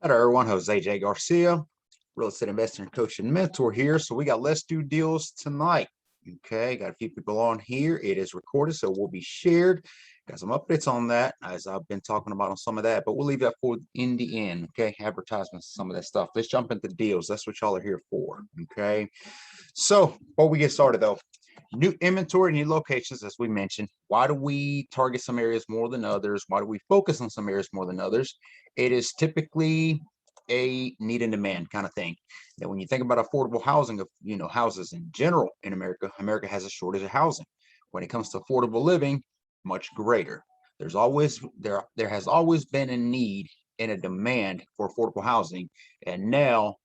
Hello, everyone. Jose J. Garcia, real estate investor and coach and mentor here. So we got Let's Do Deals tonight. Okay, got a few people on here. It is recorded, so it will be shared. Got some updates on that, as I've been talking about on some of that, but we'll leave that for in the end. Okay, advertisements, some of that stuff. Let's jump into deals. That's what y'all are here for. Okay, so before we get started, though, new inventory, new locations, as we mentioned. Why do we target some areas more than others? Why do we focus on some areas more than others? It is typically a need and demand kind of thing. Now, when you think about affordable housing, of houses in general in America, America has a shortage of housing. When it comes to affordable living, much greater. There has always been a need and a demand for affordable housing, and now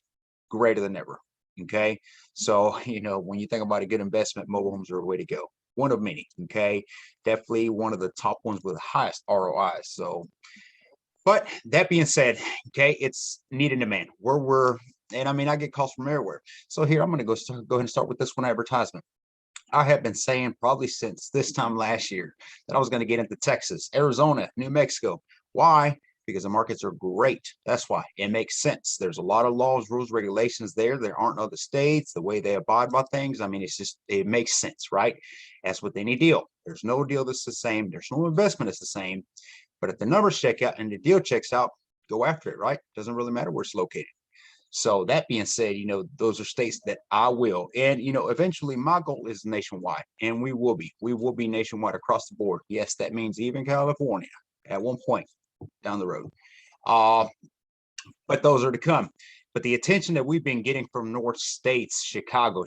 greater than ever. Okay, so when you think about a good investment, mobile homes are a way to go. One of many. Okay, definitely one of the top ones with the highest ROIs. So, but that being said, okay, it's need and demand. And I mean, I get calls from everywhere. So here, I'm going to go ahead and start with this one advertisement. I have been saying probably since this time last year that I was going to get into Texas, Arizona, New Mexico. Why? Because the markets are great. That's why. It makes sense. There's a lot of laws, rules, regulations there. There aren't other states, the way they abide by things. I mean, it makes sense, right? As with any deal. There's no deal that's the same. There's no investment that's the same. But if the numbers check out and the deal checks out, go after it, right? Doesn't really matter where it's located. So that being said, those are states that I will. And, eventually my goal is nationwide, and we will be nationwide across the board. Yes, that means even California at one point down the road. But those are to come. But the attention that we've been getting from North states, Chicago,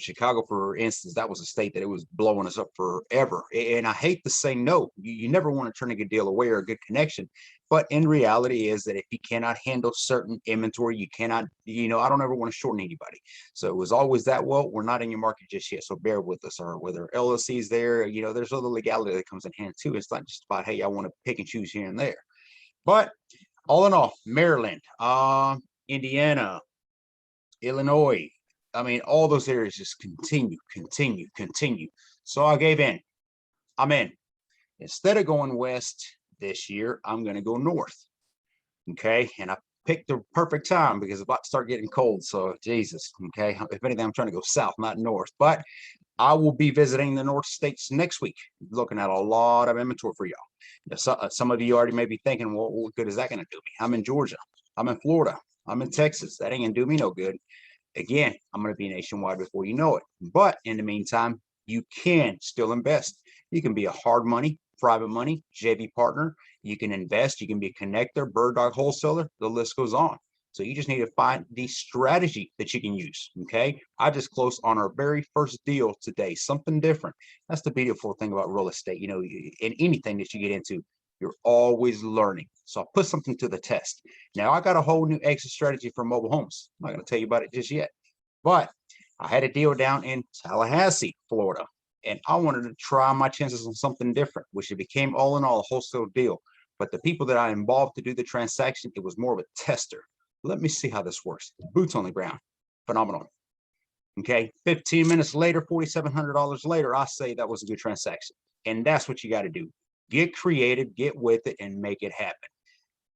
for instance, that was a state that it was blowing us up forever. And I hate to say no. You never want to turn a good deal away or a good connection. But in reality is that if you cannot handle certain inventory, you cannot, I don't ever want to shorten anybody. So it was always that, well, we're not in your market just yet. So bear with us. Or whether LLC's there, there's other legality that comes in hand too. It's not just about, hey, I want to pick and choose here and there. But all in all, Maryland, Indiana, Illinois, I mean, all those areas just continue. So I gave in. I'm in. Instead of going west this year, I'm going to go north. Okay. And I picked the perfect time because it's about to start getting cold. So, Jesus. Okay. If anything, I'm trying to go south, not north. But I will be visiting the North States next week, looking at a lot of inventory for y'all. Some of you already may be thinking, well, what good is that going to do me? I'm in Georgia. I'm in Florida. I'm in Texas. That ain't going to do me no good. Again, I'm going to be nationwide before you know it. But in the meantime, you can still invest. You can be a hard money, private money, JV partner. You can invest. You can be a connector, bird dog wholesaler. The list goes on. So you just need to find the strategy that you can use. Okay. I just closed on our very first deal today, something different. That's the beautiful thing about real estate. In anything that you get into, you're always learning. So I'll put something to the test. Now I got a whole new exit strategy for mobile homes. I'm not going to tell you about it just yet, but I had a deal down in Tallahassee, Florida, and I wanted to try my chances on something different, which it became all in all a wholesale deal. But the people that I involved to do the transaction, it was more of a tester. Let me see how this works. Boots on the ground. Phenomenal. Okay. 15 minutes later, $4,700 later, I say that was a good transaction. And that's what you got to do. Get creative, get with it, and make it happen.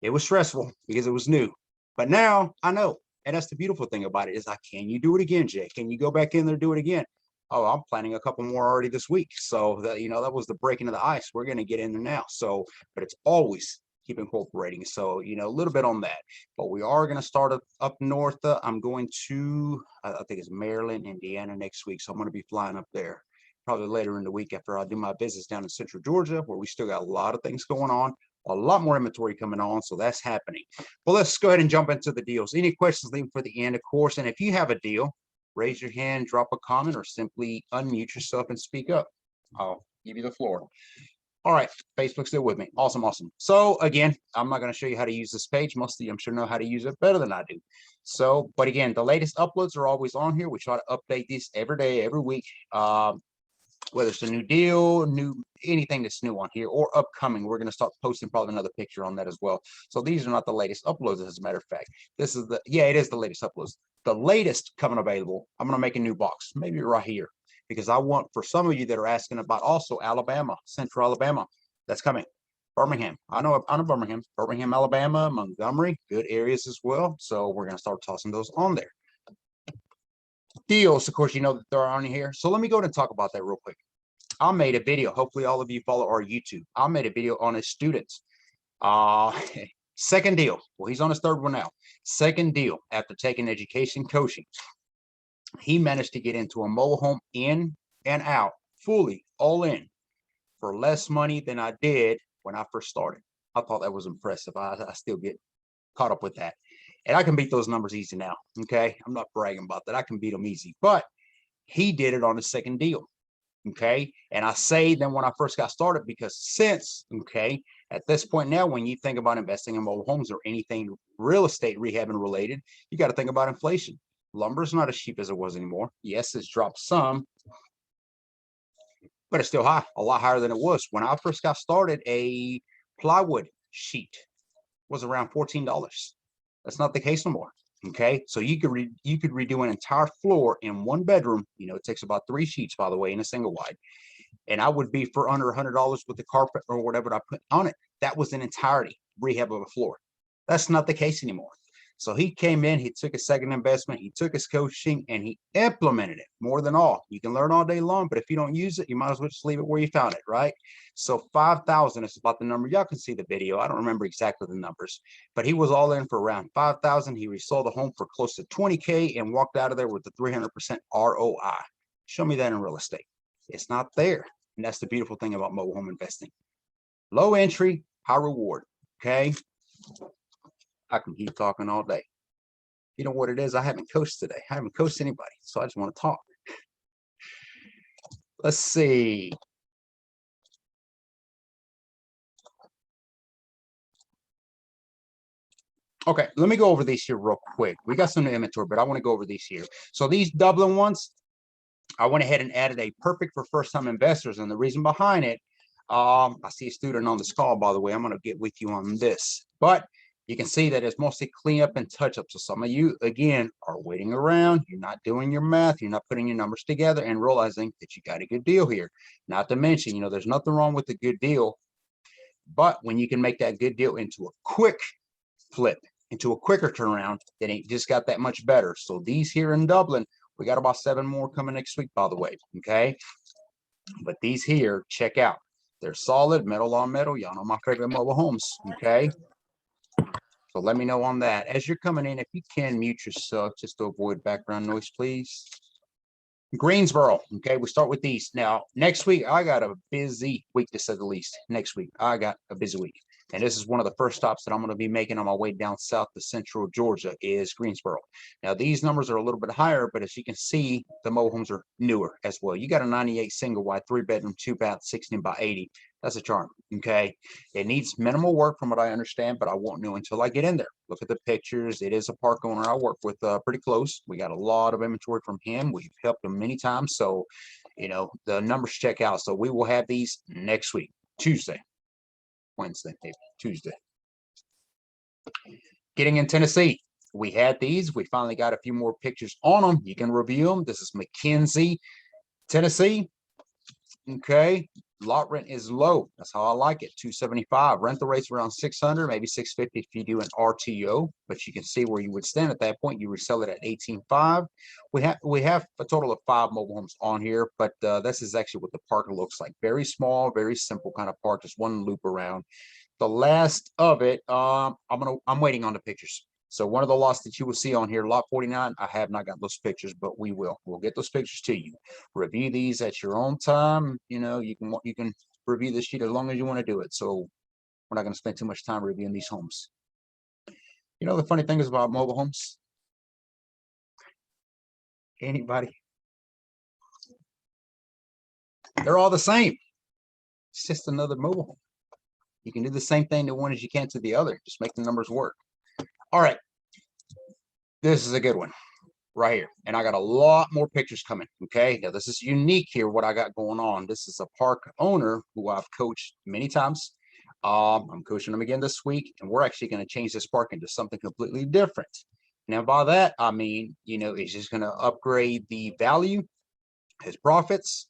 It was stressful because it was new. But now I know. And that's the beautiful thing about it is can you do it again, Jay? Can you go back in there and do it again? Oh, I'm planning a couple more already this week. So that, that was the breaking of the ice. We're going to get in there now. So, but it's always keep incorporating. So, a little bit on that, but we are going to start up north. I'm going to, I think it's Maryland, Indiana next week. So I'm going to be flying up there probably later in the week after I do my business down in Central Georgia, where we still got a lot of things going on, a lot more inventory coming on. So that's happening. Well, let's go ahead and jump into the deals. Any questions, leave them for the end, of course. And if you have a deal, raise your hand, drop a comment, or simply unmute yourself and speak up. I'll give you the floor. All right, Facebook's still with me. Awesome. So again, I'm not going to show you how to use this page. Most of you, I'm sure, know how to use it better than I do. So, but again, the latest uploads are always on here. We try to update these every day, every week. Whether it's a new deal, anything that's new on here or upcoming, we're going to start posting probably another picture on that as well. So these are not the latest uploads, as a matter of fact. This is it is the latest uploads. The latest coming available, I'm going to make a new box, maybe right here, because I want, for some of you that are asking about also Alabama, Central Alabama, that's coming. Birmingham. I know Birmingham, Alabama, Montgomery, good areas as well. So we're going to start tossing those on there. Deals, of course, you know that they're on here. So let me go ahead and talk about that real quick. I made a video. Hopefully all of you follow our YouTube. I made a video on his students. Second deal. Well, he's on his third one now. Second deal after taking education coaching. He managed to get into a mobile home in and out, fully, all in, for less money than I did when I first started. I thought that was impressive. I still get caught up with that. And I can beat those numbers easy now. Okay. I'm not bragging about that. I can beat them easy. But he did it on his second deal. Okay. And I say then when I first got started, because since, okay, at this point now, when you think about investing in mobile homes or anything real estate rehabbing related, you got to think about inflation. Lumber is not as cheap as it was anymore. Yes, it's dropped some, but it's still high, a lot higher than it was. When I first got started, a plywood sheet was around $14. That's not the case no more. Okay, so you could redo an entire floor in one bedroom. You know, it takes about 3 sheets, by the way, in a single wide, and I would be for under $100 with the carpet or whatever I put on it. That was an entirety rehab of a floor. That's not the case anymore. So he came in, he took a second investment, he took his coaching, and he implemented it. More than all, you can learn all day long, but if you don't use it, you might as well just leave it where you found it, right? So 5,000 is about the number. Y'all can see the video. I don't remember exactly the numbers, but he was all in for around 5,000. He resold the home for close to 20K and walked out of there with the 300% ROI. Show me that in real estate. It's not there. And that's the beautiful thing about mobile home investing. Low entry, high reward. Okay. I can keep talking all day. You know what it is? I haven't coached today. I haven't coached anybody. So I just want to talk. Let's see. Okay, let me go over these here real quick. We got some new inventory, but I want to go over these here. So these Dublin ones, I went ahead and added a perfect for first-time investors. And the reason behind it, I see a student on this call, by the way. I'm going to get with you on this. But you can see that it's mostly cleanup and touch-up. So some of you, again, are waiting around. You're not doing your math. You're not putting your numbers together and realizing that you got a good deal here. Not to mention, you know, there's nothing wrong with a good deal. But when you can make that good deal into a quick flip, into a quicker turnaround, it ain't just got that much better. So these here in Dublin, we got about 7 more coming next week, by the way. Okay. But these here, check out. They're solid, metal on metal. Y'all know my favorite mobile homes. Okay. So let me know on that. As you're coming in, if you can mute yourself just to avoid background noise, please. Greensboro. Okay, we start with these. Now, next week, I got a busy week, to say the least. Next week, I got a busy week. And this is one of the first stops that I'm going to be making on my way down south to central Georgia is Greensboro. Now, these numbers are a little bit higher, but as you can see, the mobile homes are newer as well. You got a 98 single wide, 3-bedroom, 2-bath, 16 by 80. That's a charm. Okay. It needs minimal work from what I understand, but I won't know until I get in there. Look at the pictures. It is a park owner I work with pretty close. We got a lot of inventory from him. We've helped him many times. So, you know, the numbers check out. So we will have these next week, Wednesday, maybe Tuesday. Getting in Tennessee. We had these. We finally got a few more pictures on them. You can review them. This is McKenzie, Tennessee. Okay. Lot rent is low. That's how I like it. $275. Rental rates around $600, maybe $650 if you do an RTO. But you can see where you would stand at that point. You resell it at $18,500. We have a total of 5 mobile homes on here, but this is actually what the park looks like. Very small, very simple kind of park. Just one loop around. The last of it, I'm waiting on the pictures. So one of the lots that you will see on here, lot 49, I have not got those pictures, but we'll get those pictures to you. Review these at your own time. You know, you can review this sheet as long as you want to do it. So we're not going to spend too much time reviewing these homes. You know, the funny thing is about mobile homes. Anybody? They're all the same. It's just another mobile home. You can do the same thing to one as you can to the other. Just make the numbers work. All right. This is a good one right here. And I got a lot more pictures coming. Okay. Now, this is unique here, what I got going on. This is a park owner who I've coached many times. I'm coaching him again this week, and we're actually going to change this park into something completely different. Now, by that, I mean, you know, it's just going to upgrade the value, his profits,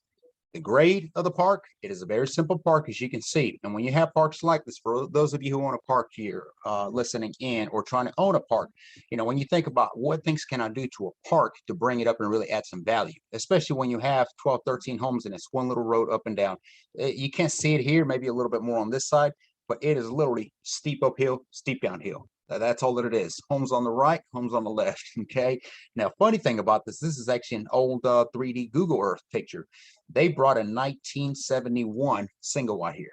The grade of the park, it is a very simple park, as you can see. And when you have parks like this, for those of you who want to park here, listening in or trying to own a park, when you think about what things can I do to a park to bring it up and really add some value, especially when you have 12, 13 homes and it's one little road up and down. You can't see it here, maybe a little bit more on this side, but it is literally steep uphill, steep downhill. That's all that it is. Homes on the right, homes on the left. Okay. Now, funny thing about this is actually an old 3D Google Earth picture. They brought a 1971 single wide here.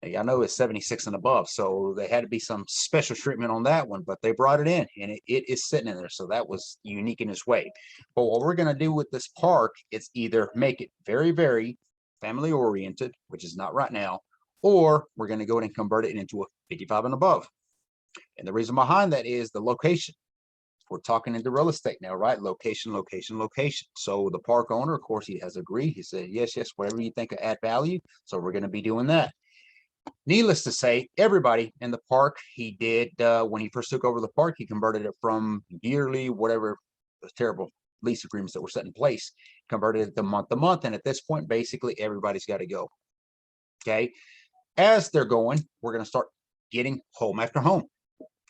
Now, I know it's 76 and above, so there had to be some special treatment on that one, but they brought it in and it is sitting in there. So that was unique in its way. But what we're going to do with this park is either make it very, very family oriented, which is not right now, or we're going to go ahead and convert it into a 55 and above. And the reason behind that is the location. We're talking into real estate now, right? Location, location, location. So the park owner, of course, he has agreed. He said, yes, yes, whatever you think of add value. So we're going to be doing that. Needless to say, everybody in the park, he did, when he first took over the park, he converted it from yearly, whatever, the terrible lease agreements that were set in place, converted it to month to month. And at this point, basically, everybody's got to go. Okay. As they're going, we're going to start getting home after home.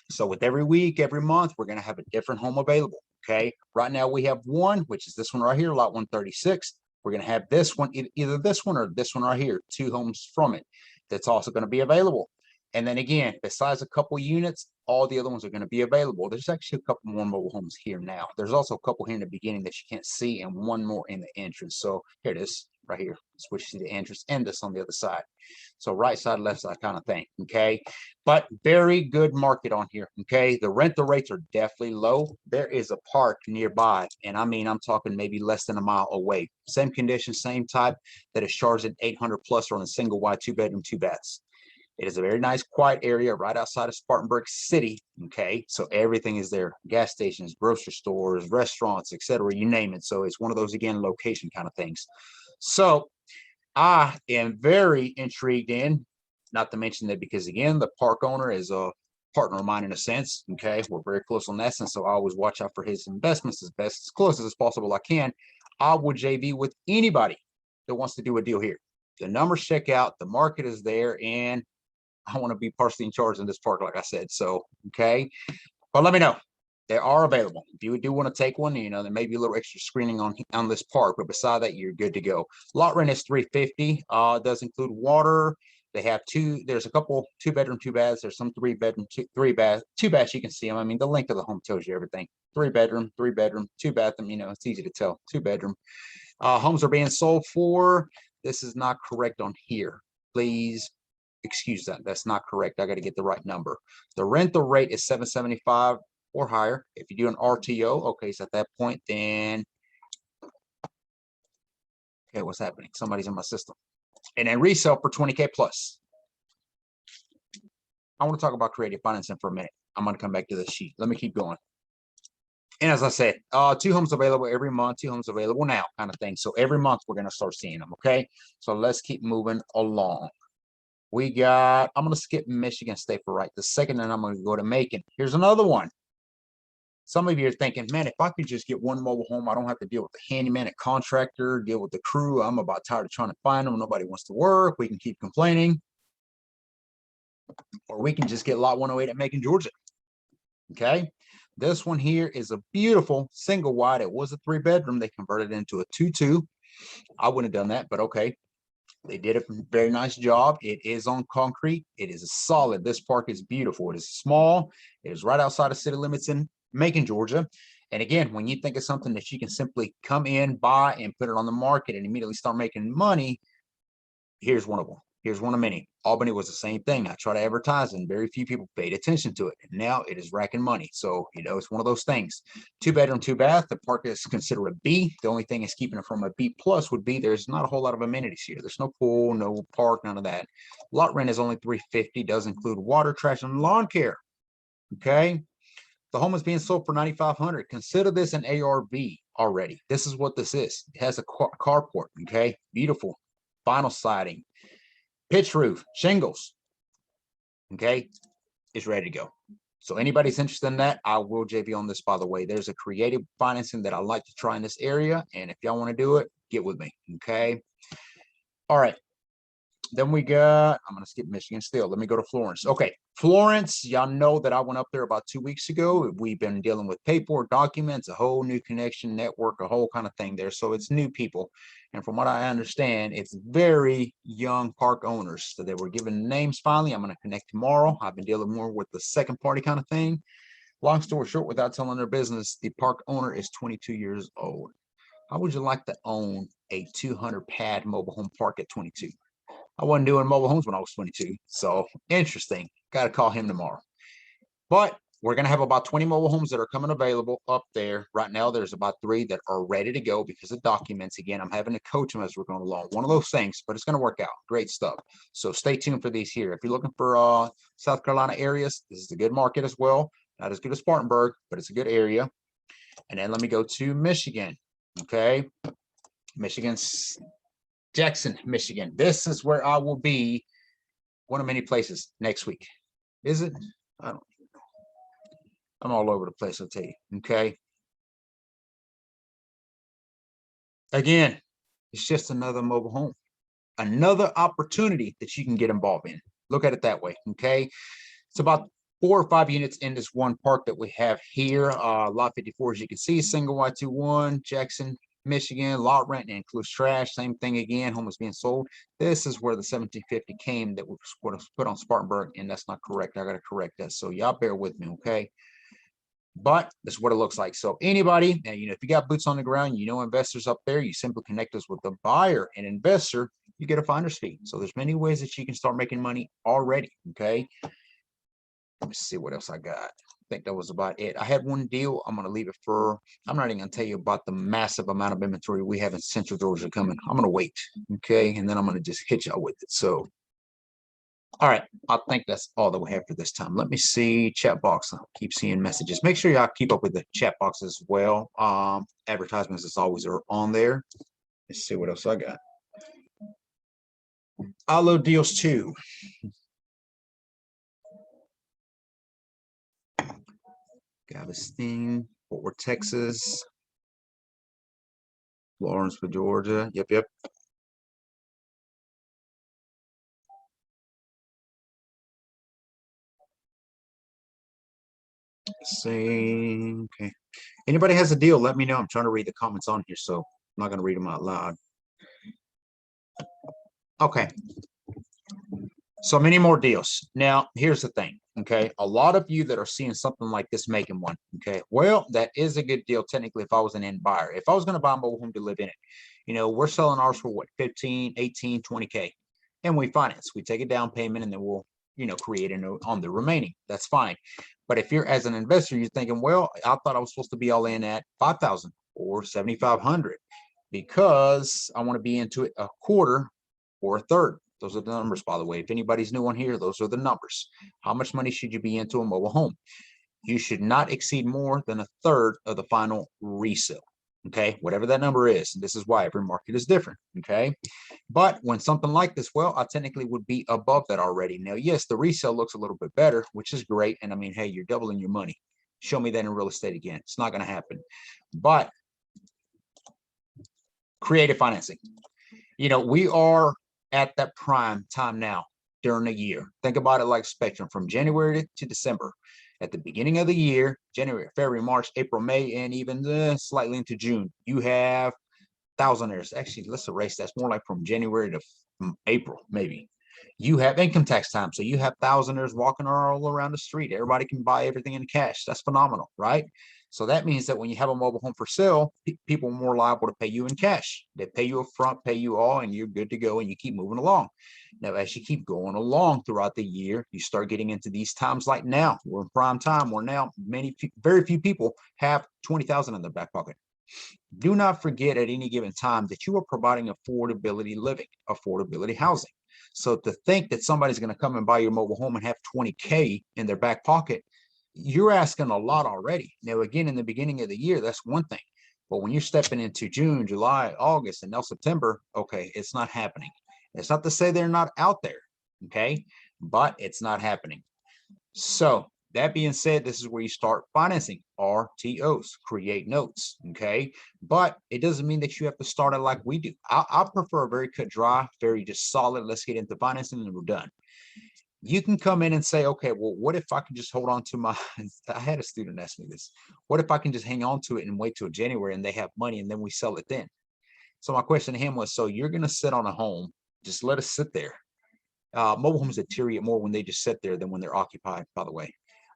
So with every week, every month, we're going to have a different home available. Okay. Right now we have one, which is this one right here, lot 136. We're going to have this one, either this one or this one right here, 2 homes from it. That's also going to be available. And then again, besides a couple units, all the other ones are going to be available. There's actually a couple more mobile homes here now. There's also a couple here in the beginning that you can't see, and one more in the entrance. So here it is right here. Switch to the entrance and this on the other side. So right side, left side kind of thing. Okay. But very good market on here. Okay. The rental rates are definitely low. There is a park nearby. And I mean, I'm talking maybe less than a mile away. Same condition, same type, that is charging 800 plus on a single wide 2-bedroom, 2 baths. It is a very nice, quiet area right outside of Spartanburg City. Okay. So everything is there. Gas stations, grocery stores, restaurants, etc. You name it. So it's one of those, again, location kind of things. So I am very intrigued in, not to mention that because, again, the park owner is a partner of mine in a sense. Okay. We're very close on that sense. So I always watch out for his investments as close as possible I can. I will JV with anybody that wants to do a deal here. The numbers check out, the market is there, and I want to be partially in charge in this park, like I said. So, okay. But let me know. They are available. If you do want to take one, there may be a little extra screening on this park, but beside that, you're good to go. Lot rent is $350. Does include water. They have there's a couple 2-bedroom, 2 baths. There's some 3-bedroom, 2 baths. You can see them. I mean, the length of the home tells you everything. 3-bedroom, 3-bedroom, 2 bathroom. It's easy to tell. 2-bedroom. Homes are being sold for. This is not correct on here. Please excuse that. That's not correct. I got to get the right number. The rental rate is $775 or higher. If you do an RTO, okay, so at that point, then okay, what's happening? Somebody's in my system. And then resale for $20K plus. I want to talk about creative financing for a minute. I'm going to come back to this sheet. Let me keep going. And as I said, 2 homes available every month, 2 homes available now, kind of thing. So every month we're going to start seeing them. Okay, so let's keep moving along. I'm going to skip Michigan State for right this second, and I'm going to go to Macon. Here's another one. Some of you are thinking, man, if I could just get one mobile home, I don't have to deal with the handyman, a contractor, deal with the crew. I'm about tired of trying to find them. Nobody wants to work. We can keep complaining. Or we can just get lot 108 at Macon, Georgia. Okay. This one here is a beautiful single wide. It was a 3-bedroom. They converted it into a 2-2. I wouldn't have done that, but okay. They did a very nice job. It is on concrete. It is solid. This park is beautiful. It is small. It is right outside of city limits in Macon, Georgia. And again, when you think of something that you can simply come in, buy, and put it on the market and immediately start making money, here's one of them. Here's one of many. Albany was the same thing. I tried to advertise and very few people paid attention to it. And now it is racking money. So, it's one of those things. 2-bedroom, 2 bath. The park is considered a B. The only thing is keeping it from a B plus would be there's not a whole lot of amenities here. There's no pool, no park, none of that. Lot rent is only $350. Does include water, trash, and lawn care. Okay. The home is being sold for $9,500. Consider this an ARV already. This is what this is. It has a carport. Okay. Beautiful. Vinyl siding. Pitch roof, shingles, okay, is ready to go. So anybody's interested in that, I will JV on this, by the way. There's a creative financing that I like to try in this area, and if y'all want to do it, get with me, okay? All right. Then we got, I'm going to skip Michigan still. Let me go to Florence. Okay. Florence, y'all know that I went up there about 2 weeks ago. We've been dealing with paperwork, documents, a whole new connection network, a whole kind of thing there. So it's new people. And from what I understand, it's very young park owners. So they were given names finally. I'm going to connect tomorrow. I've been dealing more with the second party kind of thing. Long story short, without telling their business, the park owner is 22 years old. How would you like to own a 200 pad mobile home park at 22? I wasn't doing mobile homes when I was 22. So interesting. Got to call him tomorrow. But we're going to have about 20 mobile homes that are coming available up there. Right now, there's about 3 that are ready to go because of documents. Again, I'm having to coach them as we're going along. One of those things, but it's going to work out. Great stuff. So stay tuned for these here. If you're looking for South Carolina areas, this is a good market as well. Not as good as Spartanburg, but it's a good area. And then let me go to Michigan. Okay. Michigan's Jackson, Michigan. This is where I will be, one of many places next week. Is it? I don't know. I'm all over the place, I'll tell you. Okay. Again, it's just another mobile home, another opportunity that you can get involved in. Look at it that way. Okay. It's about 4 or 5 units in this one park that we have here. Lot 54, as you can see, single Y21, Jackson, Michigan. Lot rent includes trash. Same thing again. Home is being sold. This is where the 1750 came that was put on Spartanburg, and that's not correct. I got to correct that. So y'all bear with me, okay? But that's what it looks like. So anybody, and if you got boots on the ground, investors up there, you simply connect us with the buyer and investor, you get a finder's fee. So there's many ways that you can start making money already, okay? Let me see what else I got. I think that was about it. I had one deal. I'm going to leave it for, I'm not even going to tell you about the massive amount of inventory we have in Central Georgia coming. I'm going to wait. Okay. And then I'm going to just hit y'all with it. So, all right. I think that's all that we have for this time. Let me see chat box. I'll keep seeing messages. Make sure y'all keep up with the chat box as well. Advertisements as always are on there. Let's see what else I got. Olive deals too. Galveston, Fort Worth, Texas, Lawrenceville, Georgia. Yep. Say, okay. Anybody has a deal, let me know. I'm trying to read the comments on here, so I'm not going to read them out loud. Okay. So many more deals. Now, here's the thing, okay? A lot of you that are seeing something like this making one, okay? Well, that is a good deal technically if I was an end buyer. If I was going to buy a mobile home to live in it, we're selling ours for what, 15, 18, 20K. And we finance. We take a down payment and then we'll, create a note on the remaining. That's fine. But if you're as an investor, you're thinking, well, I thought I was supposed to be all in at 5,000 or 7,500 because I want to be into it a quarter or a third. Those are the numbers, by the way. If anybody's new on here, those are the numbers. How much money should you be into a mobile home? You should not exceed more than a third of the final resale. Okay, whatever that number is. This is why every market is different. Okay, but when something like this, well, I technically would be above that already. Now, yes, the resale looks a little bit better, which is great. And I mean, hey, you're doubling your money. Show me that in real estate again. It's not going to happen. But creative financing. We are at that prime time now during the year. Think about it like spectrum from January to December. At the beginning of the year, January, February, March, April, May, and even slightly into June, you have thousandaires. Actually, let's erase that. It's more like from January to April, maybe. You have income tax time. So you have thousandaires walking all around the street. Everybody can buy everything in cash. That's phenomenal, right? So that means that when you have a mobile home for sale, people are more liable to pay you in cash. They pay you up front, pay you all, and you're good to go, and you keep moving along. Now, as you keep going along throughout the year, you start getting into these times like now. We're in prime time where now very few people have 20,000 in their back pocket. Do not forget at any given time that you are providing affordability living, affordability housing. So to think that somebody's going to come and buy your mobile home and have 20K in their back pocket, you're asking a lot already. Now, again, in the beginning of the year, that's one thing. But when you're stepping into June, July, August, and now September, okay, it's not happening. It's not to say they're not out there, okay? But it's not happening. So That being said, this is where you start financing RTOs, create notes. Okay. But it doesn't mean that you have to start it like we do. I prefer a very cut dry, very just solid. Let's get into financing and we're done. You can come in and say, okay, well, what if I can just hold on to my, I had a student ask me this. What if I can just hang on to it and wait till January and they have money and then we sell it then? So my question to him was, so you're going to sit on a home, just let us sit there. Mobile homes deteriorate more when they just sit there than when they're occupied, by the way.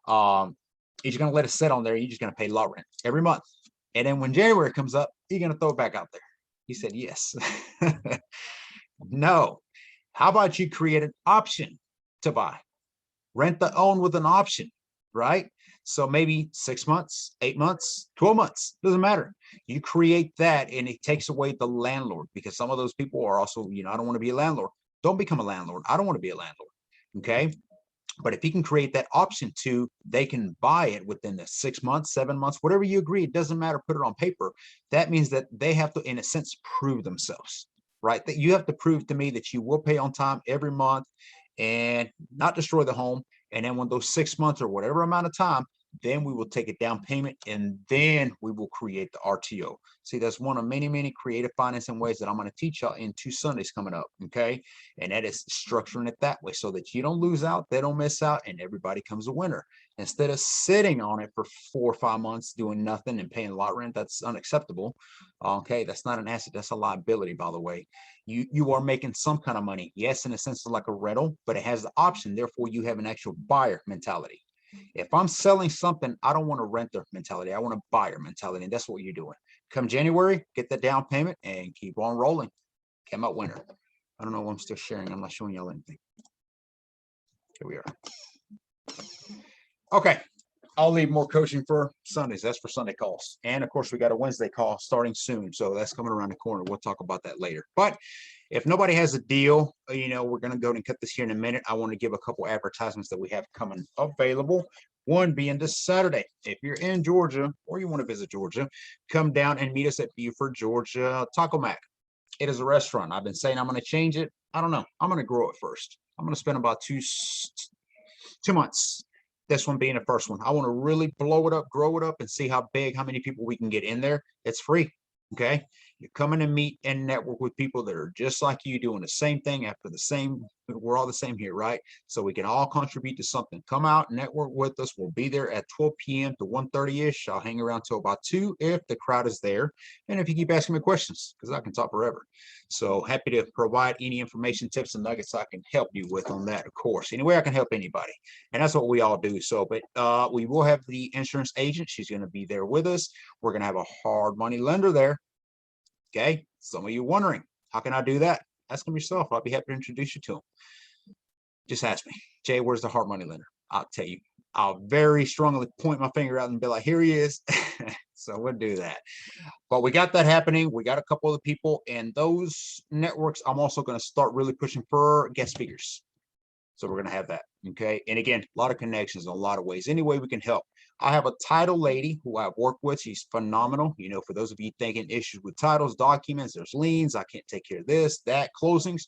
You're going to let it sit on there. You're just going to pay lot rent every month. And then when January comes up, you're going to throw it back out there. He said, yes. No. How about you create an option to buy? Rent to own with an option, right? So maybe 6 months, 8 months, 12 months, doesn't matter. You create that and it takes away the landlord, because some of those people are also, I don't want to be a landlord. Don't become a landlord. I don't want to be a landlord. Okay. But if you can create that option to, they can buy it within the 6 months, 7 months, whatever you agree, it doesn't matter, put it on paper. That means that they have to, in a sense, prove themselves, right? That you have to prove to me that you will pay on time every month and not destroy the home. And then when those 6 months or whatever amount of time, then we will take a down payment and then we will create the RTO. See, that's one of many, many creative financing ways that I'm going to teach y'all in 2 Sundays coming up. Okay. And that is structuring it that way so that you don't lose out, they don't miss out, and everybody comes a winner. Instead of sitting on it for 4 or 5 months doing nothing and paying lot rent, that's unacceptable. Okay. That's not an asset. That's a liability, by the way. You are making some kind of money. Yes, in a sense of like a rental, but it has the option. Therefore, you have an actual buyer mentality. If I'm selling something, I don't want a renter mentality. I want a buyer mentality. And that's what you're doing. Come January, get the down payment and keep on rolling. Came out winner. I don't know what I'm still sharing. I'm not showing y'all anything. Here we are. Okay. I'll leave more coaching for Sundays. That's for Sunday calls. And of course, we got a Wednesday call starting soon. So that's coming around the corner. We'll talk about that later. But if nobody has a deal, we're going to go and cut this here in a minute. I want to give a couple advertisements that we have coming available. One being this Saturday. If you're in Georgia or you want to visit Georgia, come down and meet us at Buford, Georgia, Taco Mac. It is a restaurant. I've been saying I'm going to change it. I don't know. I'm going to grow it first. I'm going to spend about 2 months. This one being the first one. I want to really blow it up, grow it up, and see how big, how many people we can get in there. It's free. Okay. You're coming to meet and network with people that are just like you, doing the same thing after the same. We're all the same here, right? So we can all contribute to something. Come out, network with us. We'll be there at 12 p.m. to 1:30-ish. I'll hang around till about 2 if the crowd is there. And if you keep asking me questions, because I can talk forever. So happy to provide any information, tips, and nuggets I can help you with on that, of course. Any way I can help anybody. And that's what we all do. So, but we will have the insurance agent. She's going to be there with us. We're going to have a hard money lender there. Okay. Some of you wondering, how can I do that? Ask them yourself. I'll be happy to introduce you to them. Just ask me, Jay, where's the hard money lender? I'll tell you. I'll very strongly point my finger out and be like, here he is. So we'll do that. But we got that happening. We got a couple of people, and those networks, I'm also going to start really pushing for guest speakers. So we're going to have that. Okay. And again, a lot of connections in a lot of ways. Any way we can help. I have a title lady who I've worked with. She's phenomenal. For those of you thinking issues with titles, documents, there's liens, I can't take care of this, that, closings.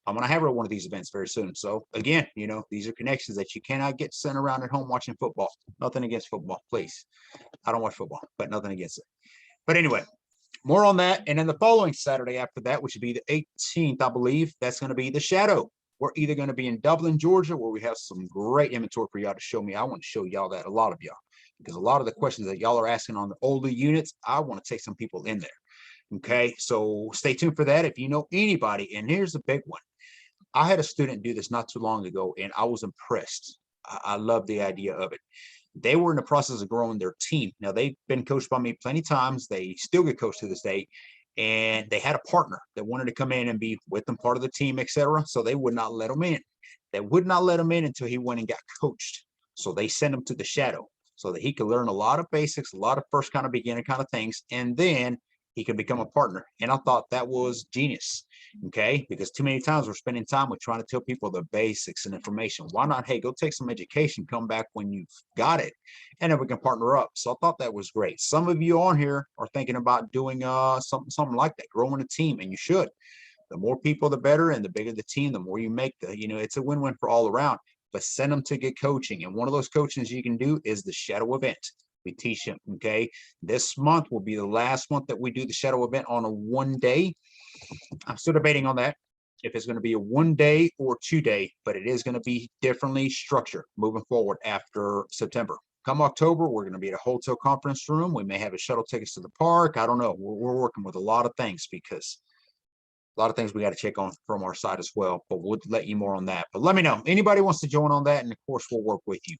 I'm going to have her at one of these events very soon. So again, these are connections that you cannot get sent around at home watching football. Nothing against football, please. I don't watch football, but nothing against it. But anyway, more on that. And then the following Saturday after that, which would be the 18th, I believe, that's going to be the Shadow. We're either going to be in Dublin, Georgia, where we have some great inventory for y'all to show me. I want to show y'all that, a lot of y'all, because a lot of the questions that y'all are asking on the older units, I want to take some people in there. Okay, so stay tuned for that. If you know anybody, and here's the big one. I had a student do this not too long ago, and I was impressed. I love the idea of it. They were in the process of growing their team. Now, they've been coached by me plenty of times. They still get coached to this day. And they had a partner that wanted to come in and be with them, part of the team, etc. So they would not let him in. They would not let him in until he went and got coached. So they sent him to the Shadow so that he could learn a lot of basics, a lot of first kind of beginner kind of things, and then he could become a partner. And I thought that was genius. Okay, because too many times we're spending time with trying to tell people the basics and information. Why not, hey, go take some education, come back when you've got it, and then we can partner up. So I thought that was great. Some of you on here are thinking about doing something like that, growing a team, and you should. The more people, the better, and the bigger the team, the more you make. It's a win-win for all around. but send them to get coaching. And one of those coachings you can do is the shadow event. We teach them, okay? This month will be the last month that we do the shadow event on a 1 day. I'm still debating on that, if it's going to be a 1 day or 2 day, but it is going to be differently structured moving forward after September. Come October, we're going to be at a hotel conference room. We may have a shuttle tickets to the park. I don't know. We're working with a lot of things, because a lot of things we got to check on from our side as well, but we'll let you more on that. But let me know. Anybody wants to join on that, and of course, we'll work with you.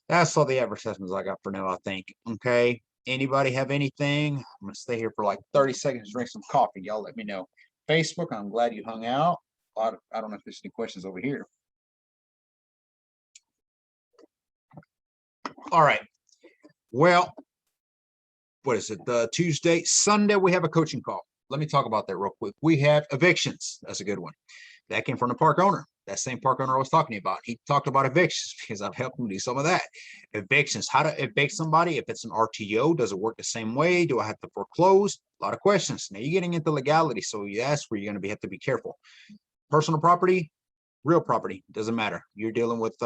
That's all the advertisements I got for now, I think. Okay. Anybody have anything? I'm going to stay here for like 30 seconds, drink some coffee. Y'all let me know. Facebook, I'm glad you hung out. I don't know if there's any questions over here. All right. Well, what is it? Tuesday, Sunday, we have a coaching call. Let me talk about that real quick. We have evictions. That's a good one. That came from the park owner. That same park owner I was talking about. He talked about evictions because I've helped him do some of that. Evictions, how to evict somebody. If it's an RTO, does it work the same way? Do I have to foreclose? A lot of questions. Now you're getting into legality, so that's where you're going to have to be careful. Personal property, real property, doesn't matter. You're dealing with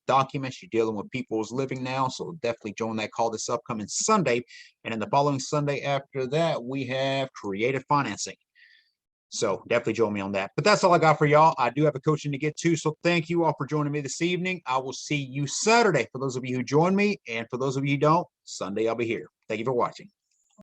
documents, you're dealing with people's living now, so definitely join that call this upcoming Sunday. And then the following Sunday after that, we have creative financing. So definitely join me on that. But that's all I got for y'all. I do have a coaching to get to, so thank you all for joining me this evening. I will see you Saturday for those of you who join me, and for those of you who don't, Sunday I'll be here. Thank you for watching.